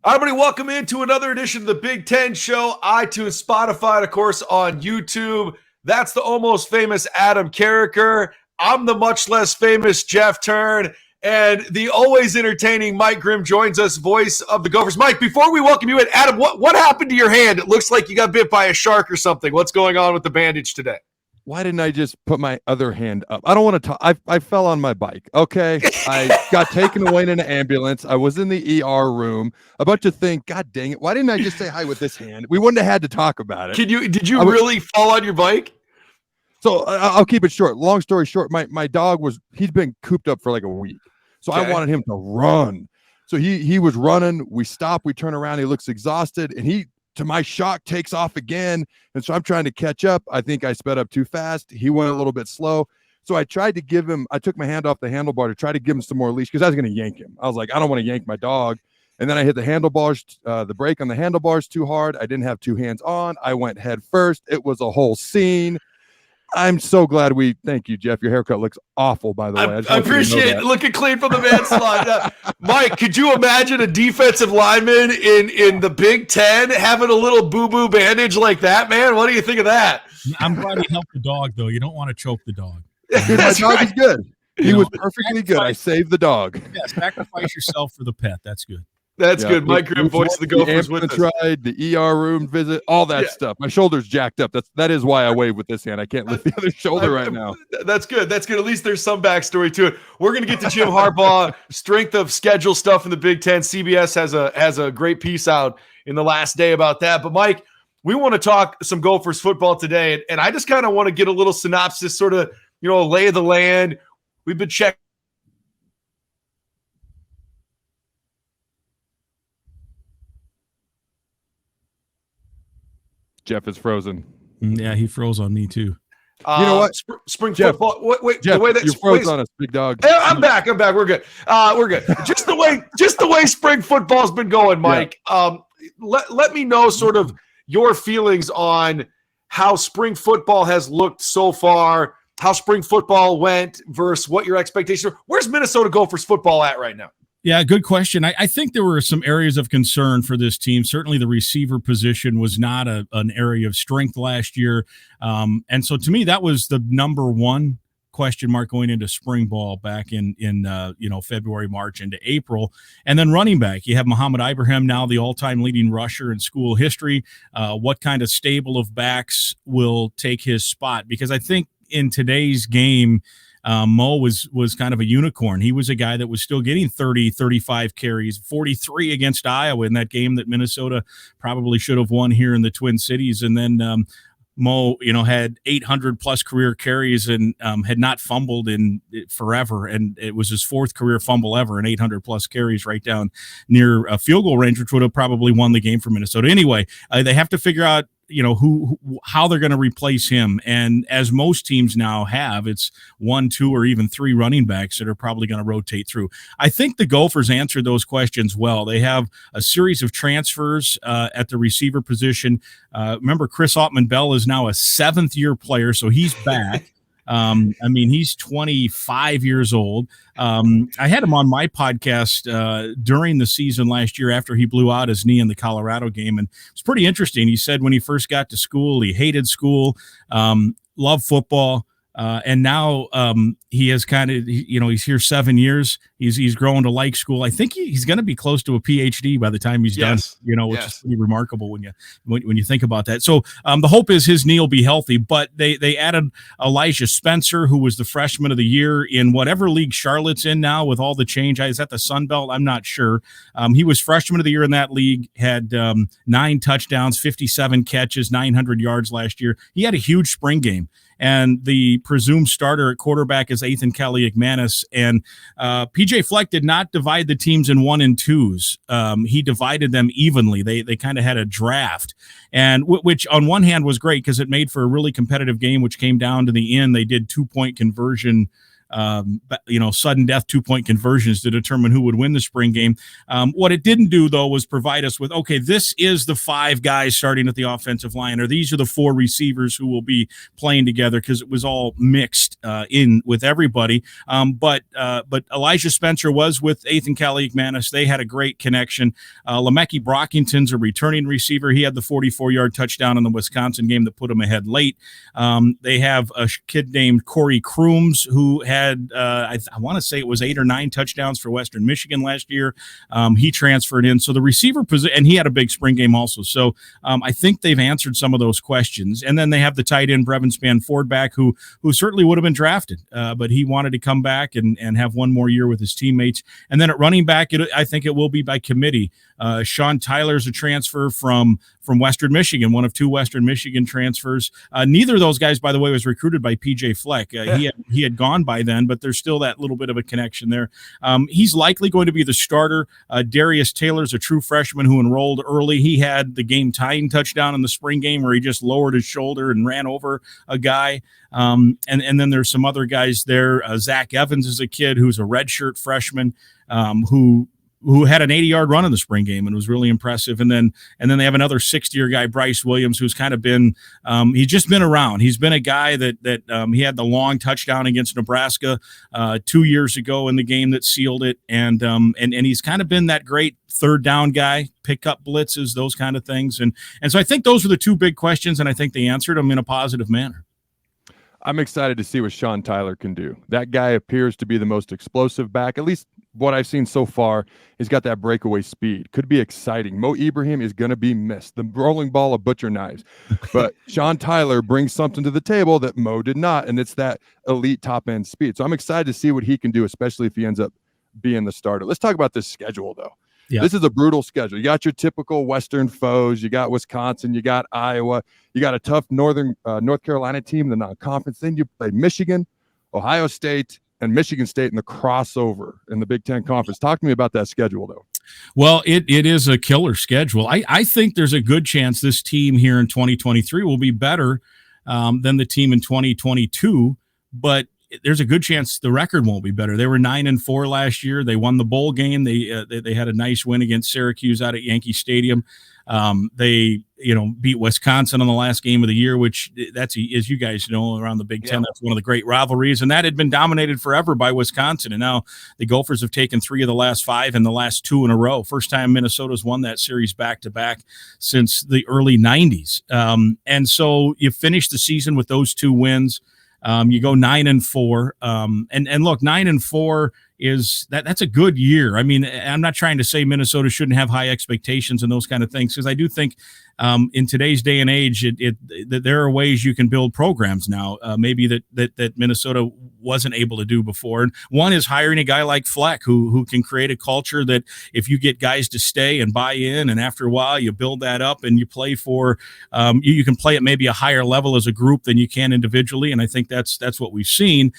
Everybody, welcome into another edition of the Big Ten Show. iTunes, Spotify, and of course on YouTube. That's the almost famous Adam Carricker. I'm the much less famous Jeff Turn. And the always entertaining Mike Grimm joins us, voice of the Gophers. Mike, before we welcome you in, Adam, what happened to your hand? It looks like you got bit by a shark or something. What's going on with the bandage today? Why didn't I just put my other hand up? I don't want to talk. I fell on my bike. Okay. I got taken away in an ambulance. I was in the ER room. About to think, God dang it. Why didn't I just say hi with this hand? We wouldn't have had to talk about it. Did you really fall on your bike? So I'll keep it short. Long story short, my dog he's been cooped up for like a week. So okay. I wanted him to run. So he was running. We stop, we turn around. He looks exhausted and he, to my shock, takes off again. And so I'm trying to catch up. I think I sped up too fast. He went a little bit slow. So I tried to give him, I took my hand off the handlebar to try to give him some more leash because I was going to yank him. I was like, I don't want to yank my dog. And then I hit the handlebars, the brake on the handlebars too hard. I didn't have two hands on. I went head first. It was a whole scene. I'm so glad thank you, Jeff. Your haircut looks awful, by the way. I appreciate it. Looking clean from the manslide. Mike, could you imagine a defensive lineman in the Big Ten having a little boo-boo bandage like that, man? What do you think of that? I'm glad he helped the dog, though. You don't want to choke the dog. Dude, my dog is good. He was perfectly good. I saved the dog. Yeah, sacrifice yourself for the pet. That's good. That's good. Mike Grimm, voice of the Gophers with us. Ride, the ER room visit, all that stuff. My shoulder's jacked up. That is why I wave with this hand. I can't lift the other shoulder right now. That's good. That's good. At least there's some backstory to it. We're going to get to Jim Harbaugh, strength of schedule stuff in the Big Ten. CBS has a great piece out in the last day about that. But Mike, we want to talk some Gophers football today, and I just kind of want to get a little synopsis, sort of, lay of the land. We've been checking. Jeff is frozen. Yeah, he froze on me too. You know what? Spring Jeff, football. Wait, Jeff, the way that you froze on us, big dog. I'm back. We're good. We're good. Just the way spring football's been going, Mike. Yeah. Let me know sort of your feelings on how spring football has looked so far, how spring football went versus what your expectations are. Where's Minnesota Gophers football at right now? Yeah, good question. I think there were some areas of concern for this team. Certainly the receiver position was not an area of strength last year. And so to me, that was the number one question mark going into spring ball back in February, March into April. And then running back, you have Muhammad Ibrahim, now the all-time leading rusher in school history. What kind of stable of backs will take his spot? Because I think in today's game, Mo was kind of a unicorn. He was a guy that was still getting 30, 35 carries, 43 against Iowa in that game that Minnesota probably should have won here in the Twin Cities. And then Mo, had 800 plus career carries and had not fumbled in forever. And it was his fourth career fumble ever, and 800 plus carries right down near a field goal range, which would have probably won the game for Minnesota. Anyway, they have to figure out how they're going to replace him. And as most teams now have, it's 1, 2, or even 3 running backs that are probably going to rotate through. I think the Gophers answered those questions well. They have a series of transfers at the receiver position. Remember, Chris Ottman-Bell is now a 7th-year player, so he's back. He's 25 years old. I had him on my podcast during the season last year after he blew out his knee in the Colorado game. And it's pretty interesting. He said when he first got to school, he hated school, loved football. And now he has kind of, he's here 7 years. He's grown to like school. I think he's going to be close to a PhD by the time he's done, which is pretty remarkable when you think about that. So the hope is his knee will be healthy, but they added Elijah Spencer, who was the freshman of the year in whatever league Charlotte's in now with all the change. Is that the Sun Belt? I'm not sure. He was freshman of the year in that league, had 9 touchdowns, 57 catches, 900 yards last year. He had a huge spring game. And the presumed starter at quarterback is Ethan Kelly-McManus. And P.J. Fleck did not divide the teams in 1 and 2s. He divided them evenly. They kind of had a draft, and which on one hand was great because it made for a really competitive game, which came down to the end. They did 2-point conversion sudden death 2-point conversions to determine who would win the spring game. What it didn't do, though, was provide us with, okay, this is the 5 guys starting at the offensive line, or these are the 4 receivers who will be playing together, because it was all mixed in with everybody. But Elijah Spencer was with Ethan Kaliakmanis. They had a great connection. Lemeki Brockington's a returning receiver. He had the 44-yard touchdown in the Wisconsin game that put him ahead late. They have a kid named Corey Crooms, who had, I want to say it was 8 or 9 touchdowns for Western Michigan last year. He transferred in. So the receiver position, and he had a big spring game also. So I think they've answered some of those questions. And then they have the tight end Brevin Spanford back, who certainly would have been drafted, but he wanted to come back and have one more year with his teammates. And then at running back, I think it will be by committee. Sean Tyler's a transfer from Western Michigan, one of 2 Western Michigan transfers. Neither of those guys, by the way, was recruited by PJ Fleck. He had gone by then, but there's still that little bit of a connection there. He's likely going to be the starter. Darius Taylor's a true freshman who enrolled early. He had the game-tying touchdown in the spring game where he just lowered his shoulder and ran over a guy. And then there's some other guys there. Zach Evans is a kid who's a redshirt freshman who had an 80-yard run in the spring game and was really impressive. And then they have another 60-year guy, Bryce Williams, who's kind of been he's just been around. He's been a guy that he had the long touchdown against Nebraska 2 years ago in the game that sealed it. And he's kind of been that great third down guy, pick up blitzes, those kind of things. And so I think those are the 2 big questions, and I think they answered them in a positive manner. I'm excited to see what Sean Tyler can do. That guy appears to be the most explosive back, at least what I've seen so far. He's got that breakaway speed. Could be exciting. Mo Ibrahim is going to be missed. The rolling ball of butcher knives. But Sean Tyler brings something to the table that Mo did not, and it's that elite top-end speed. So I'm excited to see what he can do, especially if he ends up being the starter. Let's talk about this schedule, though. Yeah. This is a brutal schedule. You got your typical Western foes. You got Wisconsin. You got Iowa. You got a tough North Carolina team, the non-conference. Then you play Michigan, Ohio State, and Michigan State in the crossover in the Big Ten Conference. Talk to me about that schedule, though. Well, it is a killer schedule. I think there's a good chance this team here in 2023 will be better than the team in 2022, but there's a good chance the record won't be better. They were 9-4 last year. They won the bowl game. They had a nice win against Syracuse out at Yankee Stadium. They beat Wisconsin on the last game of the year, which that's, as you guys know, around the Big Ten, that's one of the great rivalries, and that had been dominated forever by Wisconsin. And now the Gophers have taken 3 of the last 5 and the last 2 in a row. First time Minnesota's won that series back-to-back since the early 90s. And so you finish the season with those 2 wins. You go 9-4, and look, 9-4 is that's a good year. I mean, I'm not trying to say Minnesota shouldn't have high expectations and those kind of things, because I do think in today's day and age, that there are ways you can build programs now, maybe that Minnesota wasn't able to do before. And one is hiring a guy like Fleck, who can create a culture that if you get guys to stay and buy in, and after a while you build that up and you play for, you can play at maybe a higher level as a group than you can individually. And I think that's what we've seen.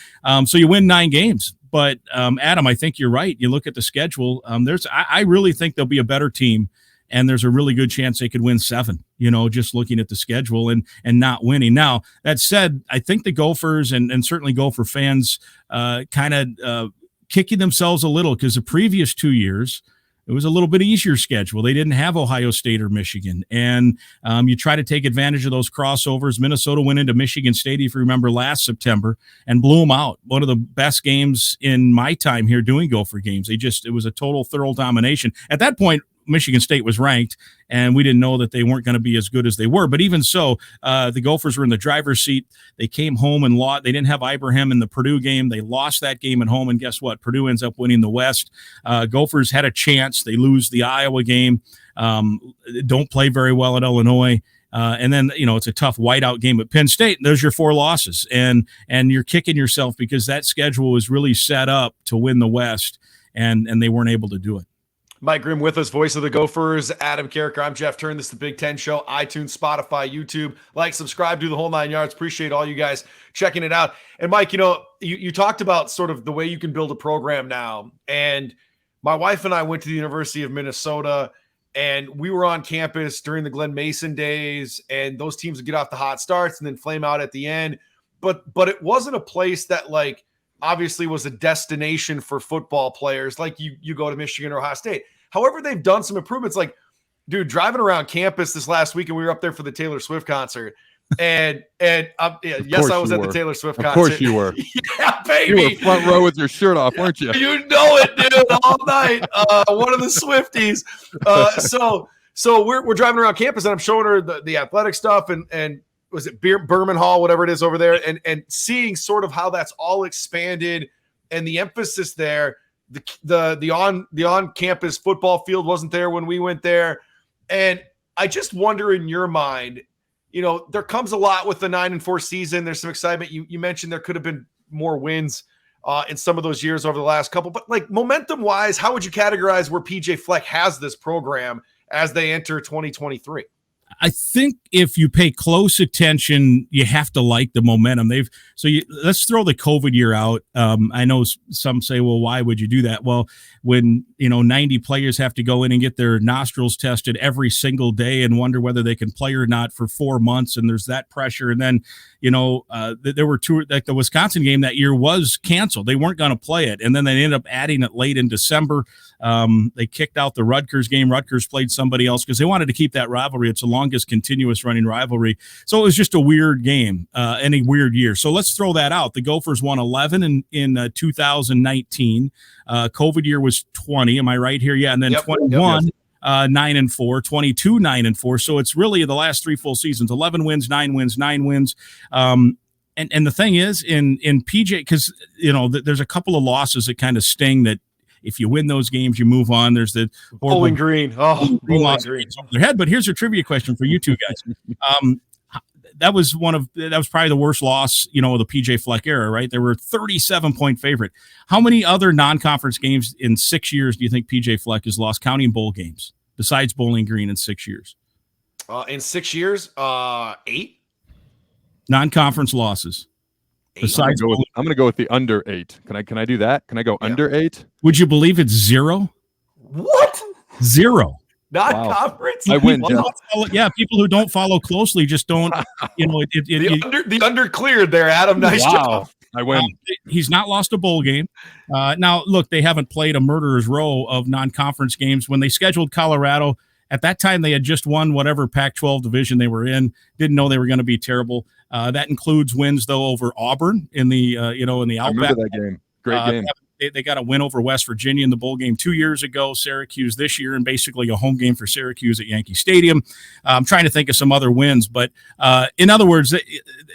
So you win 9 games. But Adam, I think you're right. You look at the schedule. I really think there'll be a better team, and there's a really good chance they could win 7. Just looking at the schedule and not winning. Now that said, I think the Gophers and certainly Gopher fans kind of kicking themselves a little, because the previous 2 years it was a little bit easier schedule. They didn't have Ohio State or Michigan. And you try to take advantage of those crossovers. Minnesota went into Michigan State, if you remember, last September and blew them out. One of the best games in my time here doing Gopher games. It was a total thorough domination. At that point, Michigan State was ranked, and we didn't know that they weren't going to be as good as they were. But even so, the Gophers were in the driver's seat. They came home and lost. They didn't have Ibrahim in the Purdue game. They lost that game at home, and guess what? Purdue ends up winning the West. Gophers had a chance. They lose the Iowa game. Don't play very well at Illinois. And then, it's a tough whiteout game at Penn State. There's your 4 losses. And you're kicking yourself because that schedule was really set up to win the West, and they weren't able to do it. Mike Grimm with us, voice of the Gophers, Adam Carricker. I'm Jeff Turn. This is the Big Ten Show, iTunes, Spotify, YouTube. Like, subscribe, do the whole 9 yards. Appreciate all you guys checking it out. And Mike, you talked about sort of the way you can build a program now. And my wife and I went to the University of Minnesota, and we were on campus during the Glenn Mason days, and those teams would get off the hot starts and then flame out at the end. But it wasn't a place that obviously was a destination for football players. Like you go to Michigan or Ohio State. However, they've done some improvements. Like, dude, driving around campus this last week, and we were up there for the Taylor Swift concert. And yes, I was at the Taylor Swift concert. Of course you were. Yeah, baby. You were front row with your shirt off, weren't you? You know it, dude, all night. One of the Swifties. So we're driving around campus, and I'm showing her the athletic stuff, and was it Berman Hall, whatever it is over there, and seeing sort of how that's all expanded and the emphasis there. The on campus football field wasn't there when we went there, and I just wonder in your mind, there comes a lot with the 9-4 season. There's some excitement. You mentioned there could have been more wins in some of those years over the last couple, but like momentum wise, how would you categorize where PJ Fleck has this program as they enter 2023? I think if you pay close attention, you have to like the momentum. Let's throw the COVID year out. I know some say, well, why would you do that? Well, when 90 players have to go in and get their nostrils tested every single day and wonder whether they can play or not for 4 months, and there's that pressure. And then there were two, like the Wisconsin game that year was canceled. They weren't going to play it, and then they ended up adding it late in December. They kicked out the Rutgers game. Rutgers played somebody else because they wanted to keep that rivalry. It's the longest continuous running rivalry. So it was just a weird game and a weird year. So let's throw that out. The Gophers won 11 in 2019. COVID year was 20. Am I right here? Yeah. And then 21. 9-4, 22, 9-4. So it's really the last 3 full seasons, 11 wins, 9 wins, 9 wins. And the thing is in PJ, because, there's a couple of losses that kind of sting that if you win those games, you move on. There's the Bowling Green. Oh, Bowling Green over their head. But here's a trivia question for you two guys. That was probably the worst loss, of the PJ Fleck era, right? They were 37-point favorite. How many other non-conference games in 6 years do you think PJ Fleck has lost, counting bowl games, besides Bowling Green in 6 years? In 6 years, 8 non-conference losses. Besides, I'm going to go with the under 8. Can I do that? Can I go under 8? Would you believe it's 0? What? 0. Non-conference? I win. Yeah, people who don't follow closely just don't. The under cleared there, Adam. Nice job. I win. He's not lost a bowl game. Now, look, they haven't played a murderer's row of non-conference games. When they scheduled Colorado, at that time they had just won whatever Pac-12 division they were in. Didn't know they were going to be terrible. That includes wins though over Auburn in the in the Outback. I remember that game. Great game. They got a win over West Virginia in the bowl game 2 years ago, Syracuse this year, and basically a home game for Syracuse at Yankee Stadium. I'm trying to think of some other wins, but in other words,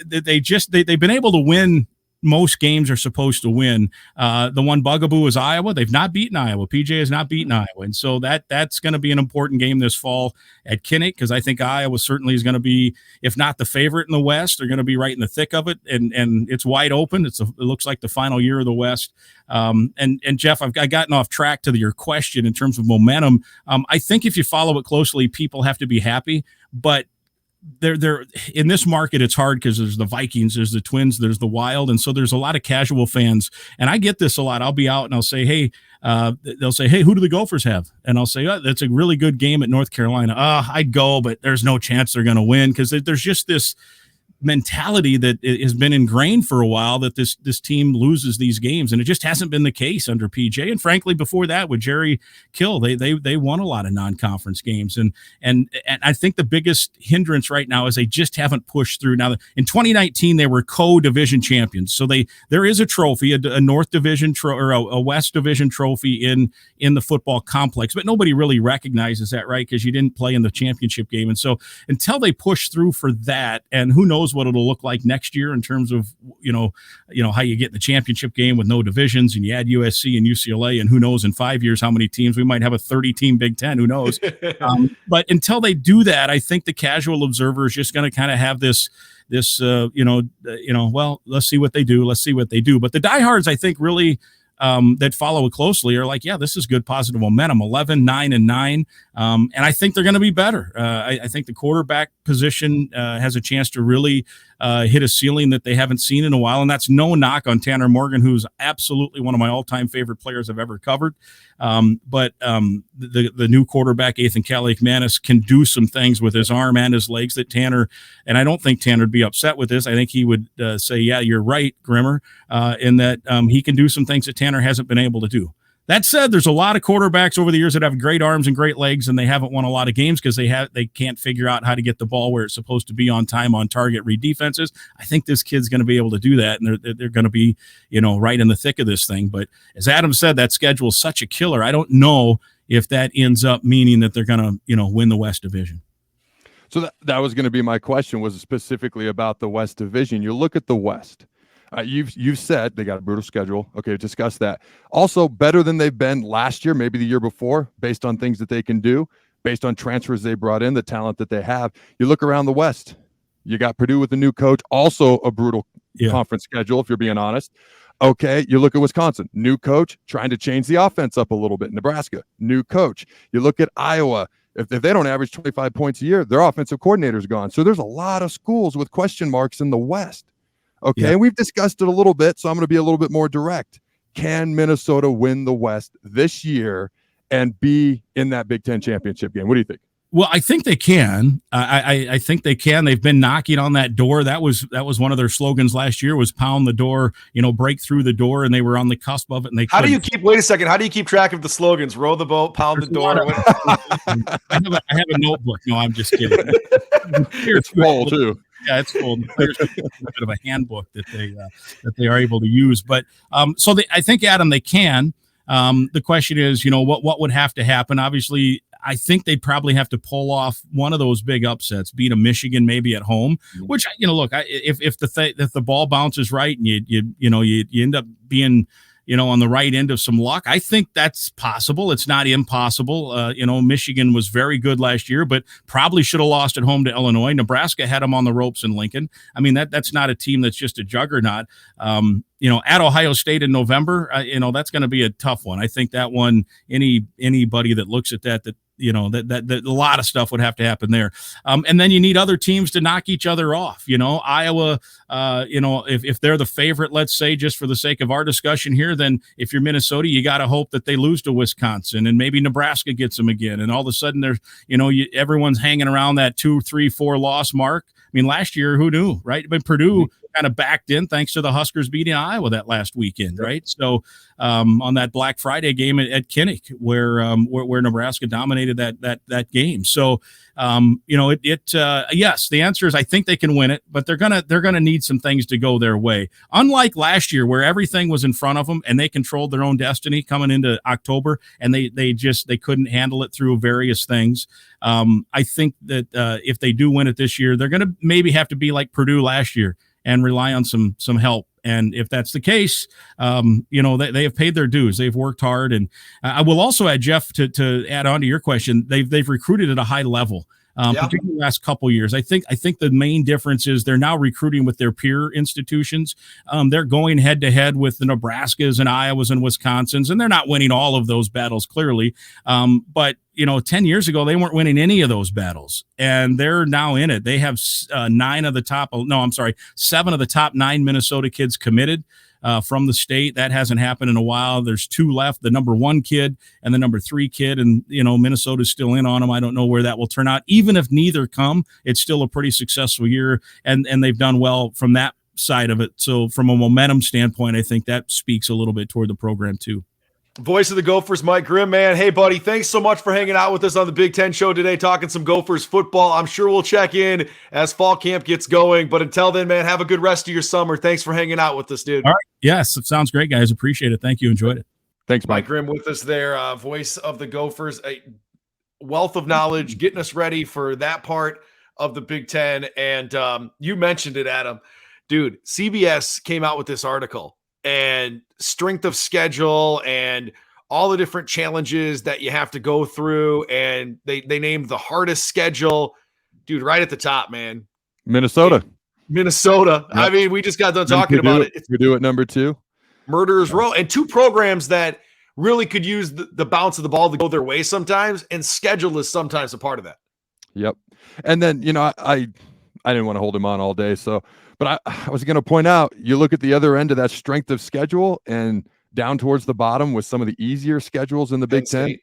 they've been able to win. Most games are supposed to win. The one bugaboo is Iowa. They've not beaten Iowa. PJ has not beaten Iowa. And so that's going to be an important game this fall at Kinnick, because I think Iowa certainly is going to be, if not the favorite in the West, they're going to be right in the thick of it. And it's wide open. It looks like the final year of the West. And Jeff, I've gotten off track to your question in terms of momentum. I think if you follow it closely, people have to be happy, but they're in this market, it's hard because there's the Vikings, there's the Twins, there's the Wild, and so there's a lot of casual fans. And I get this a lot. I'll be out and I'll say, hey, they'll say, hey, who do the Gophers have? And I'll say, that's a really good game at North Carolina. I'd go, but there's no chance they're going to win, because there's just this mentality that has been ingrained for a while that this team loses these games, and it just hasn't been the case under PJ. And frankly, before that with Jerry Kill, they won a lot of non-conference games, and I think the biggest hindrance right now is they just haven't pushed through. Now in 2019 they were co-division champions, so there is a trophy, a North Division or a West Division trophy in the football complex, but nobody really recognizes that, right? Because you didn't play in the championship game, and so until they push through for that, and who knows what it'll look like next year in terms of how you get in the championship game with no divisions, and you add USC and UCLA, and who knows in 5 years how many teams we might have, a 30-team Big Ten, who knows. But until they do that, I think the casual observer is just going to kind of have this well, let's see what they do. But the diehards, I think, really that follow it closely are like, yeah, this is good positive momentum. 11, 9, and 9. And I think they're going to be better. I think the quarterback position has a chance to really hit a ceiling that they haven't seen in a while. And that's no knock on Tanner Morgan, who's absolutely one of my all-time favorite players I've ever covered. But the new quarterback, Ethan Kaliakmanis, can do some things with his arm and his legs that Tanner, and I don't think Tanner would be upset with this. I think he would say, yeah, you're right, Grimmer, in that he can do some things that Tanner hasn't been able to do. That said, there's a lot of quarterbacks over the years that have great arms and great legs, and they haven't won a lot of games because they can't figure out how to get the ball where it's supposed to be on time, on target, read defenses. I think this kid's going to be able to do that, and they're going to be, right in the thick of this thing. But as Adam said, that schedule is such a killer. I don't know if that ends up meaning that they're going to, win the West Division. So that was going to be my question, was specifically about the West Division. You look at the West. You've said they got a brutal schedule. Okay, discuss that. Also, better than they've been last year, maybe the year before, based on things that they can do, based on transfers they brought in, the talent that they have. You look around the West. You got Purdue with a new coach, also a brutal conference schedule, if you're being honest. Okay, you look at Wisconsin, new coach, trying to change the offense up a little bit. Nebraska, new coach. You look at Iowa. If they don't average 25 points a year, their offensive coordinator's gone. So there's a lot of schools with question marks in the West. Okay, we've discussed it a little bit, so I'm going to be a little bit more direct. Can Minnesota win the West this year and be in that Big Ten championship game? What do you think? Well, I think they can. I think they can. They've been knocking on that door. That was one of their slogans last year, was pound the door, break through the door, and they were on the cusp of it. And how do you keep track of the slogans? Row the boat, pound the door. I have a notebook. No, I'm just kidding. It's full too. Yeah, it's full. There's a bit of a handbook that they are able to use. But I think, Adam, they can. The question is, what would have to happen? Obviously, I think they'd probably have to pull off one of those big upsets, beat a Michigan maybe at home. Which, look, if the ball bounces right and you end up being on the right end of some luck, I think that's possible. It's not impossible. Michigan was very good last year, but probably should have lost at home to Illinois. Nebraska had them on the ropes in Lincoln. I mean, that's not a team that's just a juggernaut. At Ohio State in November, that's going to be a tough one. I think that one, anybody that looks at that that a lot of stuff would have to happen there. And then you need other teams to knock each other off. Iowa, if they're the favorite, let's say, just for the sake of our discussion here, then if you're Minnesota, you got to hope that they lose to Wisconsin and maybe Nebraska gets them again. And all of a sudden there's, everyone's hanging around that 2, 3, 4 loss mark. I mean, last year, who knew, right? But Purdue kind of backed in thanks to the Huskers beating Iowa that last weekend, right? So on that Black Friday game at Kinnick, where Nebraska dominated that game. So yes, the answer is I think they can win it, but they're gonna need some things to go their way. Unlike last year, where everything was in front of them and they controlled their own destiny coming into October, and they couldn't handle it through various things. I think that if they do win it this year, they're gonna maybe have to be like Purdue last year and rely on some help. And if that's the case, they have paid their dues. They've worked hard. And I will also add, Jeff, to add on to your question, they've recruited at a high level. Particularly the last couple of years. I think the main difference is they're now recruiting with their peer institutions. They're going head to head with the Nebraskas and Iowas and Wisconsins, and they're not winning all of those battles clearly. But 10 years ago, they weren't winning any of those battles, and they're now in it. They have 7 of the top 9 Minnesota kids committed from the state. That hasn't happened in a while. There's 2 left, the number 1 kid and the number 3 kid, and Minnesota's still in on them. I don't know where that will turn out. Even if neither come, it's still a pretty successful year, and they've done well from that side of it. So from a momentum standpoint, I think that speaks a little bit toward the program too. Voice of the Gophers, Mike Grimm, man. Hey, buddy, thanks so much for hanging out with us on the Big Ten Show today, talking some Gophers football. I'm sure we'll check in as fall camp gets going. But until then, man, have a good rest of your summer. Thanks for hanging out with us, dude. All right. Yes, it sounds great, guys. Appreciate it. Thank you. Enjoyed it. Thanks, Mike. Mike Grimm with us there, voice of the Gophers. A wealth of knowledge, getting us ready for that part of the Big Ten. And you mentioned it, Adam. Dude, CBS came out with this article, and strength of schedule and all the different challenges that you have to go through. And they named the hardest schedule, dude, right at the top, man. Minnesota. Yep. I mean, we just got done talking about it. Purdue at number 2. Murderers Row. And 2 programs that really could use the bounce of the ball to go their way sometimes, and schedule is sometimes a part of that. Yep. And then, I didn't want to hold him on all day. So, but I was going to point out, you look at the other end of that strength of schedule and down towards the bottom with some of the easier schedules in the Big Ten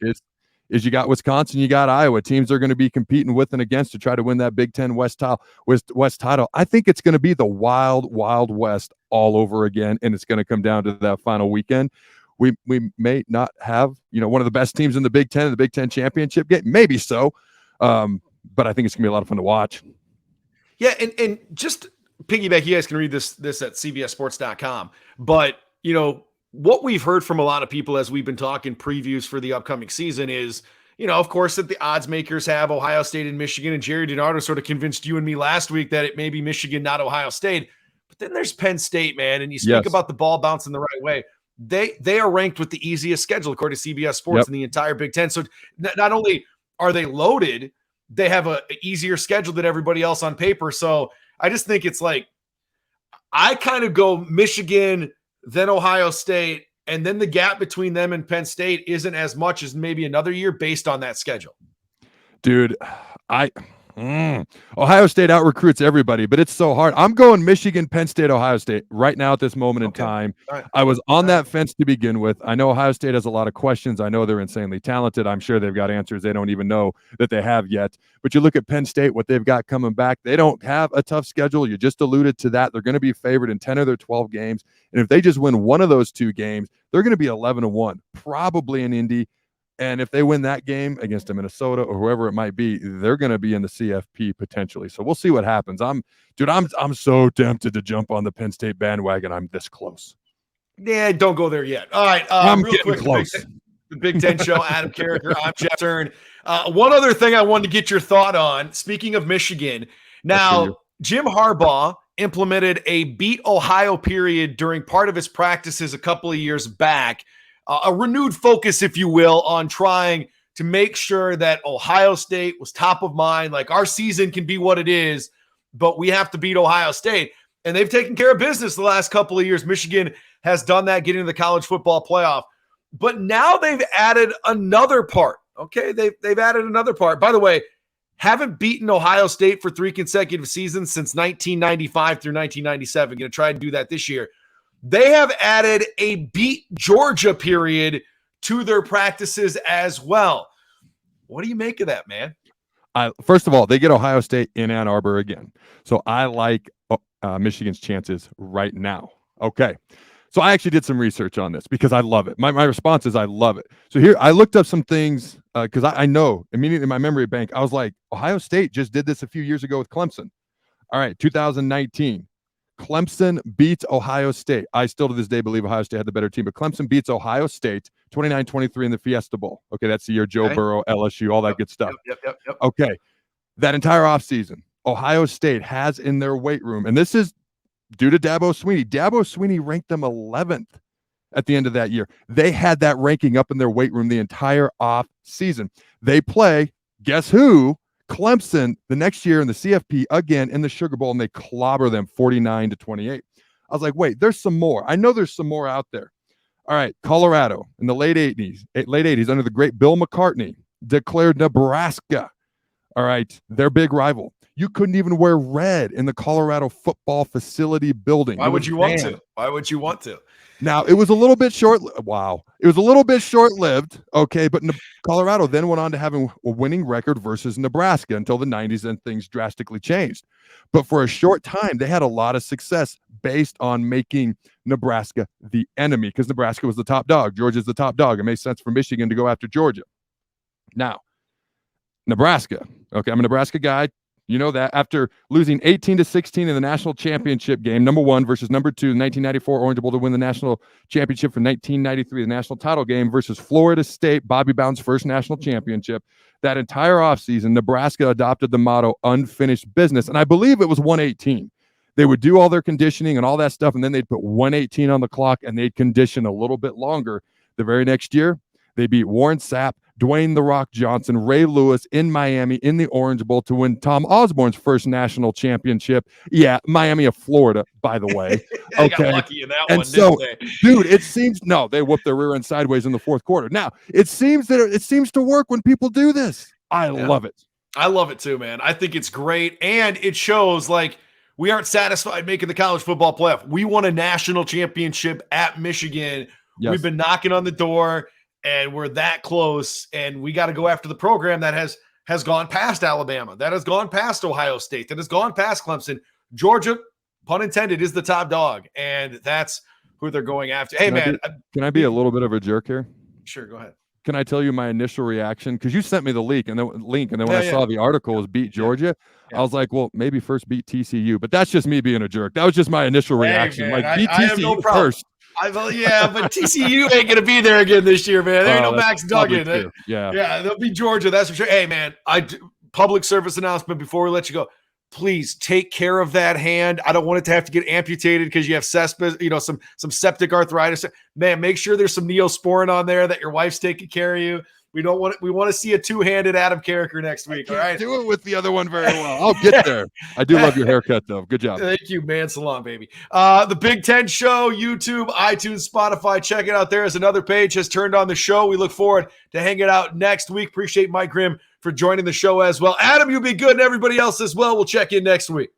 is you got Wisconsin, you got Iowa. Teams are going to be competing with and against to try to win that Big Ten West title. I think it's going to be the wild, wild West all over again, and it's going to come down to that final weekend. We may not have, one of the best teams in the Big Ten in the Big Ten championship game. Maybe so. But I think it's going to be a lot of fun to watch. Yeah, and just piggyback, you guys can read this at cbssports.com. But, what we've heard from a lot of people as we've been talking previews for the upcoming season is, of course, that the odds makers have Ohio State and Michigan, and Jerry DiNardo sort of convinced you and me last week that it may be Michigan, not Ohio State. But then there's Penn State, man, and you speak about the ball bouncing the right way. They are ranked with the easiest schedule according to CBS Sports in the entire Big Ten. So not only are they loaded, they have an easier schedule than everybody else on paper. So I just think it's like, I kind of go Michigan, then Ohio State, and then the gap between them and Penn State isn't as much as maybe another year based on that schedule. Dude, Ohio State out-recruits everybody, but it's so hard. I'm going Michigan, Penn State, Ohio State right now at this moment in time. Right. I was on that fence to begin with. I know Ohio State has a lot of questions. I know they're insanely talented. I'm sure they've got answers they don't even know that they have yet. But you look at Penn State, what they've got coming back. They don't have a tough schedule. You just alluded to that. They're going to be favored in 10 of their 12 games. And if they just win one of those 2 games, they're going to be 11-1, probably in Indy. And if they win that game against a Minnesota or whoever it might be, they're going to be in the CFP potentially. So we'll see what happens. I'm so tempted to jump on the Penn State bandwagon. I'm this close. Yeah, don't go there yet. All right, I'm real quick, close. The Big Ten Show, Adam Carricker, I'm Jeff Turn. One other thing I wanted to get your thought on. Speaking of Michigan, now Jim Harbaugh implemented a beat Ohio period during part of his practices a couple of years back. A renewed focus, if you will, on trying to make sure that Ohio State was top of mind. Like, our season can be what it is, but we have to beat Ohio State. And they've taken care of business the last couple of years. Michigan has done that, getting to the college football playoff. But now they've added another part. Okay, they've added another part. By the way, haven't beaten Ohio State for 3 consecutive seasons since 1995 through 1997. Going to try and do that this year. They have added a beat Georgia period to their practices as well. What do you make of that, man? First of all, they get Ohio State in Ann Arbor again. So I like Michigan's chances right now. Okay. So I actually did some research on this because I love it. My response is I love it. So here, I looked up some things because I know immediately in my memory bank, I was like, Ohio State just did this a few years ago with Clemson. All right, 2019. Clemson beats Ohio State. I still to this day believe Ohio State had the better team, but Clemson beats Ohio State 29-23 in the Fiesta Bowl. Okay, that's the year Joe Burrow, LSU, all that good stuff. Yep. Okay, that entire offseason, Ohio State has in their weight room, and this is due to Dabo Swinney. Dabo Swinney ranked them 11th at the end of that year. They had that ranking up in their weight room the entire off season. They play, guess who? Clemson the next year in the CFP again in the Sugar Bowl, and they clobber them 49-28. I was like, wait, there's some more. I know there's some more out there. All right, Colorado in the late 80s under the great Bill McCartney declared Nebraska. All right, their big rival. You couldn't even wear red in the Colorado football facility building. Why would you want to? Why would you want to? Now, it was a little bit short. Wow. It was a little bit short-lived. Okay. But Colorado then went on to having a winning record versus Nebraska until the 90s, and things drastically changed. But for a short time, they had a lot of success based on making Nebraska the enemy because Nebraska was the top dog. Georgia's the top dog. It made sense for Michigan to go after Georgia. Now, Nebraska. Okay. I'm a Nebraska guy. You know that after losing 18-16 in the national championship game, number 1 versus number 2, the 1994 Orange Bowl to win the national championship for 1993, the national title game versus Florida State, Bobby Bowden's first national championship. That entire offseason, Nebraska adopted the motto unfinished business. And I believe it was 118. They would do all their conditioning and all that stuff, and then they'd put 118 on the clock, and they'd condition a little bit longer. The very next year, they beat Warren Sapp, Dwayne "The Rock" Johnson, Ray Lewis in Miami in the Orange Bowl to win Tom Osborne's first national championship. Yeah, Miami of Florida, by the way. They got lucky in that and one, so, didn't they? dude, it seems they whooped their rear end sideways in the fourth quarter. Now, it seems to work when people do this. I love it. I love it too, man. I think it's great, and it shows like we aren't satisfied making the college football playoff. We won a national championship at Michigan. Yes. We've been knocking on the door, and we're that close, and we got to go after the program that has gone past Alabama, that has gone past Ohio State, that has gone past Clemson. Georgia, pun intended, is the top dog, and that's who they're going after. Hey, can I be a little bit of a jerk here? Sure, go ahead. Can I tell you my initial reaction? Because you sent me the link, and then when I saw the article was beat Georgia, I was like, well, maybe first beat TCU. But that's just me being a jerk. That was just my initial reaction. Man, like, beat TCU first. But TCU ain't going to be there again this year, man. There ain't no Max Duggan. Yeah, they'll be Georgia, that's for sure. Hey, man, public service announcement before we let you go. Please take care of that hand. I don't want it to have to get amputated because you have some septic arthritis. Man, make sure there's some Neosporin on there, that your wife's taking care of you. We want to see a two-handed Adam Carricker next week. All right, do it with the other one very well. I'll get there. I do love your haircut, though. Good job. Thank you, man. Salon, baby. The Big Ten Show, YouTube, iTunes, Spotify. Check it out. There is another page has turned on the show. We look forward to hanging out next week. Appreciate Mike Grimm for joining the show as well. Adam, you be good, and everybody else as well. We'll check in next week.